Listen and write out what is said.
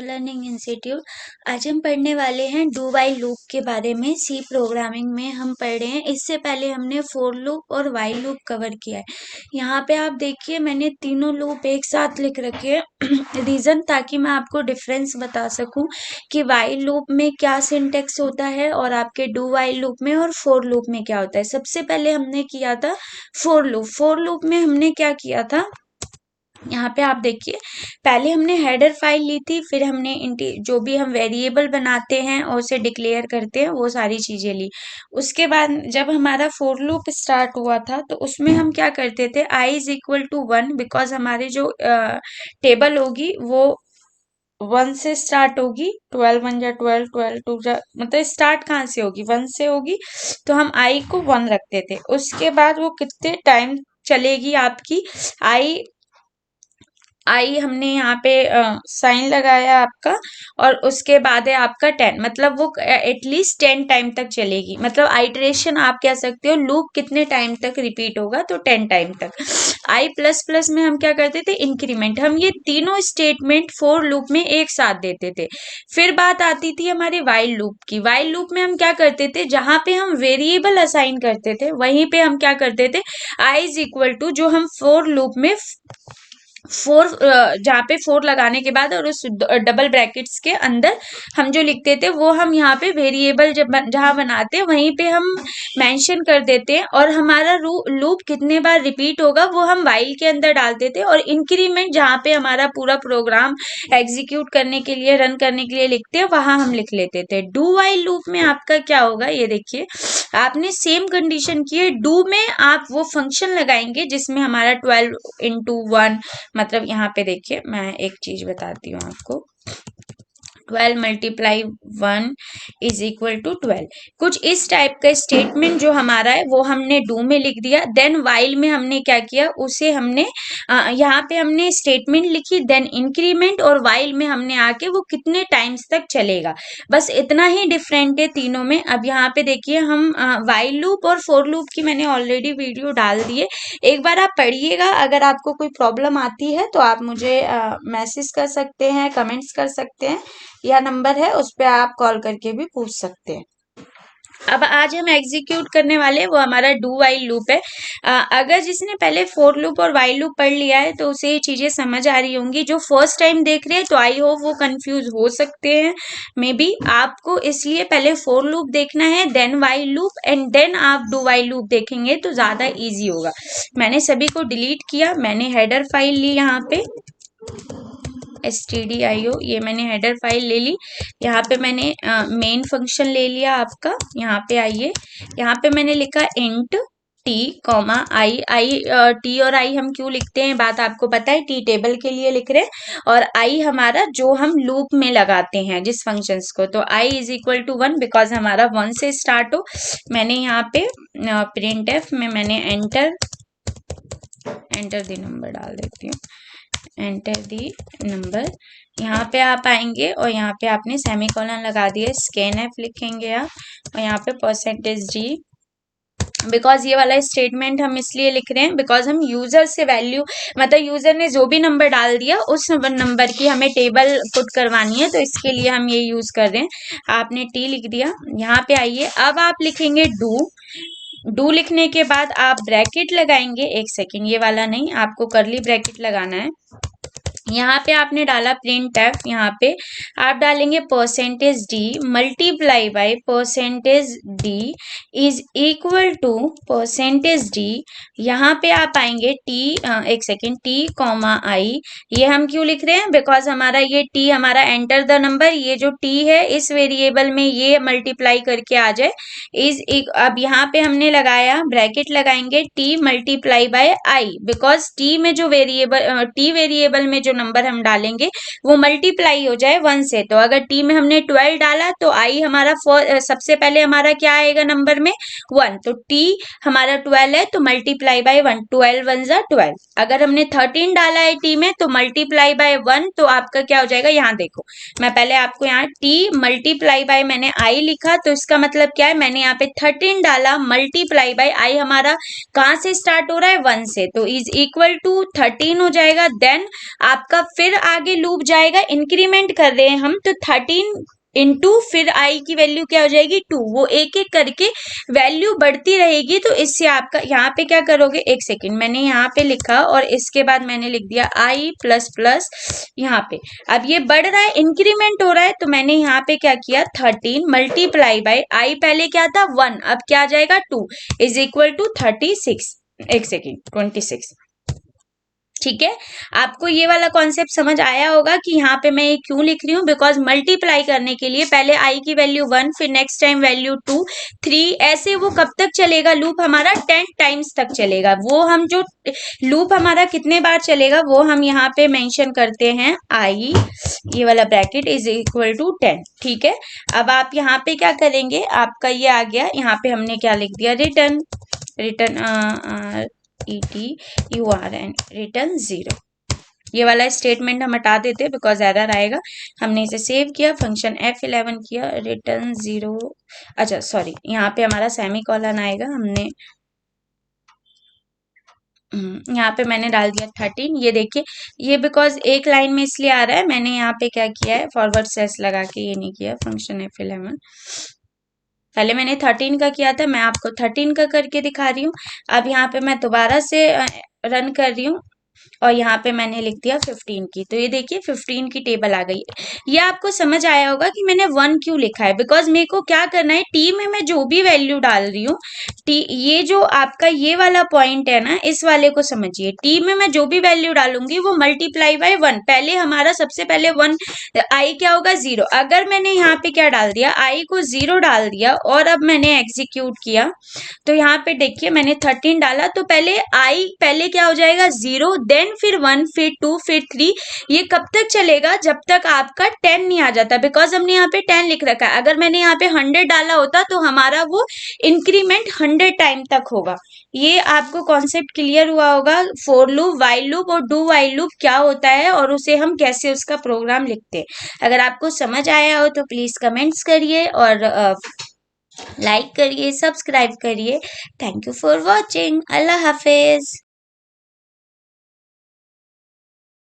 Learning institute. आज हम पढ़ने वाले हैं डू वाइल लूप के बारे में। सी प्रोग्रामिंग में हम पढ़ रहे हैं। इससे पहले हमने फोर लूप और वाइल लूप कवर किया है। यहाँ पे आप देखिए मैंने तीनों लूप एक साथ लिख रखे हैं रीजन ताकि मैं आपको डिफरेंस बता सकूं कि वाइल लूप में क्या सिंटेक्स होता है और आपके डू वाइल लूप में और फोर लूप में क्या होता है। सबसे पहले हमने किया था फोर लूप। फोर लूप में हमने क्या किया था, यहाँ पे आप देखिए पहले हमने हेडर फाइल ली थी, फिर हमने जो भी हम वेरिएबल बनाते हैं और उसे डिक्लेयर करते हैं वो सारी चीजें ली। उसके बाद जब हमारा फोर लूप स्टार्ट हुआ था तो उसमें हम क्या करते थे, i is equal to 1, because हमारी जो टेबल होगी वो 1 से स्टार्ट होगी। 12 1 जा 12, 12 2 जा, मतलब स्टार्ट कहाँ से होगी, 1 से होगी। तो हम i को 1 रखते थे। उसके बाद वो कितने टाइम चलेगी आपकी आई हमने यहाँ पे साइन लगाया आपका, और उसके बाद है आपका 10, मतलब वो एटलीस्ट 10 टाइम तक चलेगी। मतलब आइटरेशन आप कह सकते हो लूप कितने टाइम तक रिपीट होगा, तो 10 टाइम तक। आई प्लस प्लस में हम क्या करते थे, इंक्रीमेंट। हम ये तीनों स्टेटमेंट फोर लूप में एक साथ देते थे। फिर बात आती थी हमारे वाइल लूप की। वाइल लूप में हम क्या करते थे, जहां पे हम वेरिएबल असाइन करते थे वहीं पे हम क्या करते थे, आई इज इक्वल टू, जो हम फोर लूप में फोर, जहाँ पे फोर लगाने के बाद और उस डबल ब्रैकेट्स के अंदर हम जो लिखते थे वो हम यहाँ पे वेरिएबल जब जहाँ बनाते हैं वहीं पे हम मेंशन कर देते हैं। और हमारा लूप कितने बार रिपीट होगा वो हम वाइल के अंदर डालते थे। और इंक्रीमेंट जहाँ पे हमारा पूरा प्रोग्राम एग्जीक्यूट करने के लिए, रन करने के लिए लिखते हैं, वहां हम लिख लेते थे। डू वाइल लूप में आपका क्या होगा, ये देखिए आपने सेम कंडीशन की है। डू में आप वो फंक्शन लगाएंगे जिसमें हमारा 12 × 1, मतलब यहाँ पे देखिए मैं एक चीज बताती हूँ आपको, 12 × 1 इज इक्वल टू 12। कुछ इस टाइप का स्टेटमेंट जो हमारा है वो हमने डू में लिख दिया। देन वाइल में हमने क्या किया, उसे हमने यहाँ पे हमने स्टेटमेंट लिखी, देन इंक्रीमेंट, और वाइल में हमने आके वो कितने टाइम्स तक चलेगा, बस इतना ही डिफरेंट है तीनों में। अब यहाँ पे देखिए हम वाइल लूप और फोर लूप की मैंने ऑलरेडी वीडियो डाल दी है, एक बार आप पढ़िएगा। अगर आपको कोई प्रॉब्लम आती है तो आप मुझे मैसेज कर सकते हैं, कमेंट्स कर सकते हैं, या नंबर है उस पे आप कॉल करके भी पूछ सकते हैं। अब आज हम एग्जीक्यूट करने वाले वो हमारा डू वाइल लूप है। अगर जिसने पहले फोर लूप और वाइल लूप पढ़ लिया है तो उसे ये चीजें समझ आ रही होंगी। जो फर्स्ट टाइम देख रहे हैं तो आई होप वो कंफ्यूज हो सकते हैं मे बी। आपको इसलिए पहले फोर लूप देखना है, then while loop, and then आप डू वाइल लूप देखेंगे तो ज्यादा इजी होगा। मैंने सभी को डिलीट किया, मैंने हेडर फाइल ली यहाँ पे stdio, ये मैंने हेडर फाइल ले ली। यहाँ पे मैंने मेन फंक्शन ले लिया आपका। यहाँ पे आइए, यहाँ पे मैंने लिखा इंट टी कॉमा आई। टी और आई हम क्यों लिखते हैं, बात आपको पता है, टी टेबल के लिए लिख रहे हैं और आई हमारा जो हम लूप में लगाते हैं जिस फंक्शंस को। तो I is equal to 1 because हमारा 1 से स्टार्ट हो। मैंने यहाँ पे प्रिंट एफ में मैंने एंटर द नंबर डाल देती हूँ, एंटर दी नंबर। यहाँ पे आप आएंगे और यहाँ पे आपने सेमीकोलन लगा दिया, स्कैन एफ लिखेंगे आप, और यहाँ पे %d। बिकॉज ये वाला स्टेटमेंट हम इसलिए लिख रहे हैं बिकॉज हम यूजर से वैल्यू, मतलब यूजर ने जो भी नंबर डाल दिया उस नंबर की हमें टेबल पुट करवानी है, तो इसके लिए हम ये यूज कर रहे हैं। आपने टी लिख दिया। यहाँ पे आइए, अब आप लिखेंगे डू लिखने के बाद आप ब्रैकेट लगाएंगे, एक सेकेंड, ये वाला नहीं, आपको करली ब्रैकेट लगाना है। यहाँ पे आपने डाला प्रिंट एफ, यहाँ पे आप डालेंगे %d multiply by %d is equal to %d। यहाँ पे आप आएंगे एक सेकेंड, टी कॉमा आई। ये हम क्यों लिख रहे हैं, बिकॉज हमारा ये टी हमारा एंटर द नंबर, ये जो टी है इस वेरिएबल में ये मल्टीप्लाई करके आ जाए अब यहाँ पे हमने लगाया ब्रैकेट लगाएंगे T multiply by I, because T में जो वेरिएबल में जो नंबर हम डालेंगे वो मल्टीप्लाई हो जाए 1 से। तो अगर टी में हमने 12 डाला तो आई हमारा सबसे पहले हमारा क्या आएगा नंबर में, 1। तो टी हमारा 12 है तो मल्टीप्लाई बाय 1, 12 1 जा 12। अगर हमने 13 डाला है टी में तो मल्टीप्लाई बाय 1, तो आपका क्या हो जाएगा, यहाँ देखो मैं पहले आपको यहाँ टी मल्टीप्लाई बाय मैंने आई लिखा, तो इसका मतलब क्या है, मैंने यहाँ पे 13 डाला मल्टीप्लाई बाय आई हमारा कहाँ से स्टार्ट हो रहा है, 1 से, तो इज इक्वल टू 13 हो जाएगा। देन आपका आपका फिर आगे लूप जाएगा, इंक्रीमेंट कर रहे हैं हम तो 13 इंटू फिर आई की वैल्यू क्या हो जाएगी 2, वो एक एक करके वैल्यू बढ़ती रहेगी। तो इससे आपका यहाँ पे क्या करोगे, एक सेकेंड, मैंने यहाँ पे लिखा और इसके बाद मैंने लिख दिया आई प्लस प्लस यहाँ पे। अब ये बढ़ रहा है, इंक्रीमेंट हो रहा है, तो मैंने यहाँ पे क्या किया 13 मल्टीप्लाई बाय आई, पहले क्या था 1, अब क्या आ जाएगा 2 इज इक्वल टू 36, एक सेकेंड 26। ठीक है, आपको ये वाला कॉन्सेप्ट समझ आया होगा कि यहाँ पे मैं ये क्यों लिख रही हूँ, बिकॉज मल्टीप्लाई करने के लिए पहले आई की वैल्यू 1, फिर नेक्स्ट टाइम वैल्यू 2, 3, ऐसे वो कब तक चलेगा लूप हमारा 10 टाइम्स तक चलेगा। वो हम जो लूप हमारा कितने बार चलेगा वो हम यहाँ पे मेंशन करते हैं, आई ये वाला ब्रैकेट इज इक्वल टू 10। ठीक है, अब आप यहाँ पे क्या करेंगे, आपका ये आ गया, यहाँ पे हमने क्या लिख दिया, रिटर्न, रिटर्न ETURN रिटर्न 0। ये वाला स्टेटमेंट हम हटा देते बिकॉज एरर आएगा। हमने इसे सेव किया, फंक्शन F11 किया, रिटर्न 0, अच्छा सॉरी यहाँ पे हमारा सेमी कॉलन आएगा, हमने यहाँ पे मैंने डाल दिया 13। ये देखिए, ये बिकॉज एक लाइन में इसलिए आ रहा है, मैंने यहाँ पे क्या किया है, फॉरवर्ड स्लैश लगा के ये नहीं किया, फंक्शन F11 पहले मैंने 13 का किया था, मैं आपको 13 का करके दिखा रही हूँ। अब यहाँ पे मैं दोबारा से रन कर रही हूँ और यहाँ पे मैंने लिख दिया 15 की, तो ये देखिए 15 की टेबल आ गई। ये आपको समझ आया होगा कि मैंने 1 क्यों लिखा है, बिकॉज मेरे को क्या करना है, टी में मैं जो भी वैल्यू डाल रही हूँ, टी ये जो आपका ये वाला पॉइंट है ना, इस वाले को समझिए, टी में मैं जो भी वैल्यू डालूंगी वो मल्टीप्लाई बाय 1, पहले हमारा सबसे पहले 1, आई क्या होगा 0। अगर मैंने यहाँ पे क्या डाल दिया, आई को 0 डाल दिया और अब मैंने एग्जीक्यूट किया, तो यहाँ पे देखिए मैंने 13 डाला, तो पहले आई पहले क्या हो जाएगा 0, देन फिर 1, फिर 2, फिर 3। ये कब तक चलेगा, जब तक आपका 10 नहीं आ जाता, बिकॉज हमने यहाँ पे 10 लिख रखा है। अगर मैंने यहाँ पे 100 डाला होता तो हमारा वो इंक्रीमेंट 100 टाइम तक होगा। ये आपको कॉन्सेप्ट क्लियर हुआ होगा, फोर लूप, वाइल लूप और डू वाइल लूप क्या होता है और उसे हम कैसे उसका प्रोग्राम लिखते हैं। अगर आपको समझ आया हो तो प्लीज कमेंट्स करिए और लाइक करिए, सब्सक्राइब करिए। Thank you for watching, Allah Hafiz.